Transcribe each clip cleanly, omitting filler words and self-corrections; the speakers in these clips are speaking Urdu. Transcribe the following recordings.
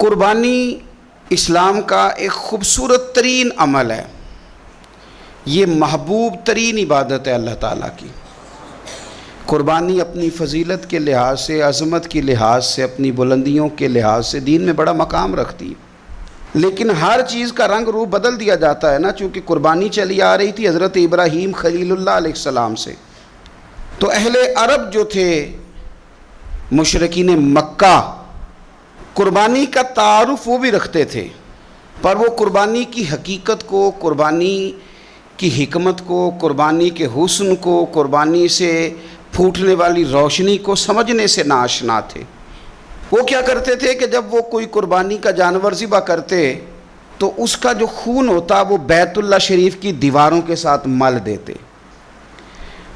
قربانی اسلام کا ایک خوبصورت ترین عمل ہے، یہ محبوب ترین عبادت ہے اللہ تعالیٰ کی۔ قربانی اپنی فضیلت کے لحاظ سے، عظمت کے لحاظ سے، اپنی بلندیوں کے لحاظ سے دین میں بڑا مقام رکھتی ہے، لیکن ہر چیز کا رنگ روپ بدل دیا جاتا ہے نا، چونکہ قربانی چلی آ رہی تھی حضرت ابراہیم خلیل اللہ علیہ السلام سے، تو اہل عرب جو تھے مشرکین مکہ قربانی کا تعارف وہ بھی رکھتے تھے، پر وہ قربانی کی حقیقت کو، قربانی کی حکمت کو، قربانی کے حسن کو، قربانی سے پھوٹنے والی روشنی کو سمجھنے سے ناآشنا تھے۔ وہ کیا کرتے تھے کہ جب وہ کوئی قربانی کا جانور ذبح کرتے تو اس کا جو خون ہوتا وہ بیت اللہ شریف کی دیواروں کے ساتھ مل دیتے۔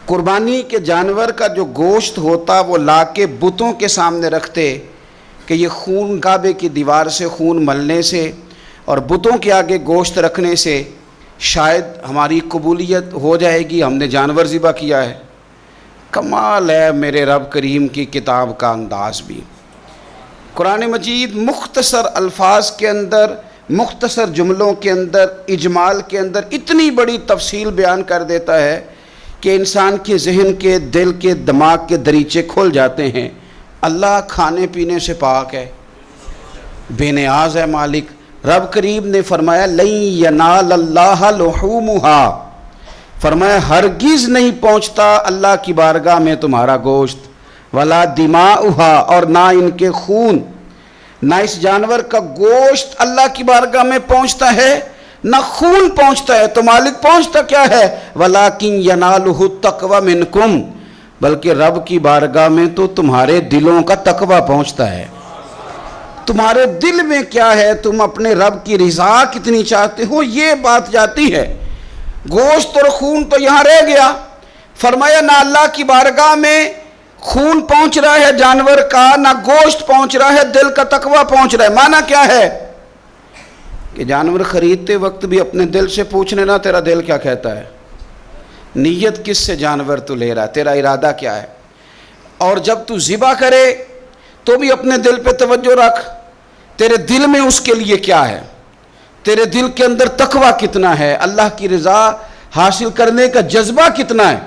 قربانی کے جانور کا جو گوشت ہوتا وہ لا کے بتوں کے سامنے رکھتے کہ یہ خون کعبے کی دیوار سے خون ملنے سے اور بتوں کے آگے گوشت رکھنے سے شاید ہماری قبولیت ہو جائے گی، ہم نے جانور ذبح کیا ہے۔ کمال ہے میرے رب کریم کی کتاب کا انداز بھی۔ قرآن مجید مختصر الفاظ کے اندر، مختصر جملوں کے اندر، اجمال کے اندر اتنی بڑی تفصیل بیان کر دیتا ہے کہ انسان کے ذہن کے، دل کے، دماغ کے دریچے کھل جاتے ہیں۔ اللہ کھانے پینے سے پاک ہے، بے نیاز ہے مالک۔ رب کریم نے فرمایا لَن يَنَالَ اللَّهَ لُحُومُهَا، فرمایا ہرگز نہیں پہنچتا اللہ کی بارگاہ میں تمہارا گوشت، وَلَا دِمَاؤُهَا، اور نہ ان کے خون، نہ اس جانور کا گوشت اللہ کی بارگاہ میں پہنچتا ہے، نہ خون پہنچتا ہے، تو مالک پہنچتا کیا ہے؟ وَلَكِنْ يَنَالُهُ التَّقْوَى مِنْكُمْ، بلکہ رب کی بارگاہ میں تو تمہارے دلوں کا تقویٰ پہنچتا ہے۔ تمہارے دل میں کیا ہے، تم اپنے رب کی رضا کتنی چاہتے ہو، یہ بات جاتی ہے۔ گوشت اور خون تو یہاں رہ گیا، فرمایا نہ اللہ کی بارگاہ میں خون پہنچ رہا ہے جانور کا، نہ گوشت پہنچ رہا ہے، دل کا تقویٰ پہنچ رہا ہے۔ معنی کیا ہے کہ جانور خریدتے وقت بھی اپنے دل سے پوچھنے نا تیرا دل کیا کہتا ہے، نیت کس سے جانور تو لے رہا ہے، تیرا ارادہ کیا ہے، اور جب تو ذبح کرے تو بھی اپنے دل پہ توجہ رکھ، تیرے دل میں اس کے لیے کیا ہے، تیرے دل کے اندر تقویٰ کتنا ہے، اللہ کی رضا حاصل کرنے کا جذبہ کتنا ہے۔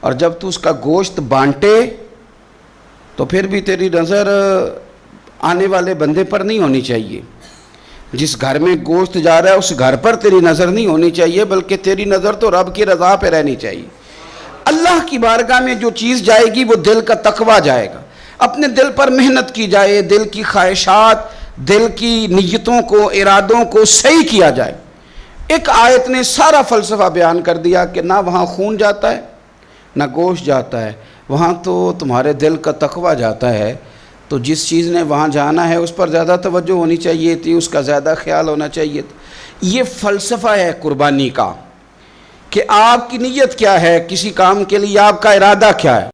اور جب تو اس کا گوشت بانٹے تو پھر بھی تیری نظر آنے والے بندے پر نہیں ہونی چاہیے، جس گھر میں گوشت جا رہا ہے اس گھر پر تیری نظر نہیں ہونی چاہیے، بلکہ تیری نظر تو رب کی رضا پہ رہنی چاہیے۔ اللہ کی بارگاہ میں جو چیز جائے گی وہ دل کا تقویٰ جائے گا، اپنے دل پر محنت کی جائے، دل کی خواہشات، دل کی نیتوں کو، ارادوں کو صحیح کیا جائے۔ ایک آیت نے سارا فلسفہ بیان کر دیا کہ نہ وہاں خون جاتا ہے نہ گوشت جاتا ہے، وہاں تو تمہارے دل کا تقویٰ جاتا ہے، تو جس چیز نے وہاں جانا ہے اس پر زیادہ توجہ ہونی چاہیے تھی، اس کا زیادہ خیال ہونا چاہیے تھا۔ یہ فلسفہ ہے قربانی کا کہ آپ کی نیت کیا ہے، کسی کام کے لیے آپ کا ارادہ کیا ہے۔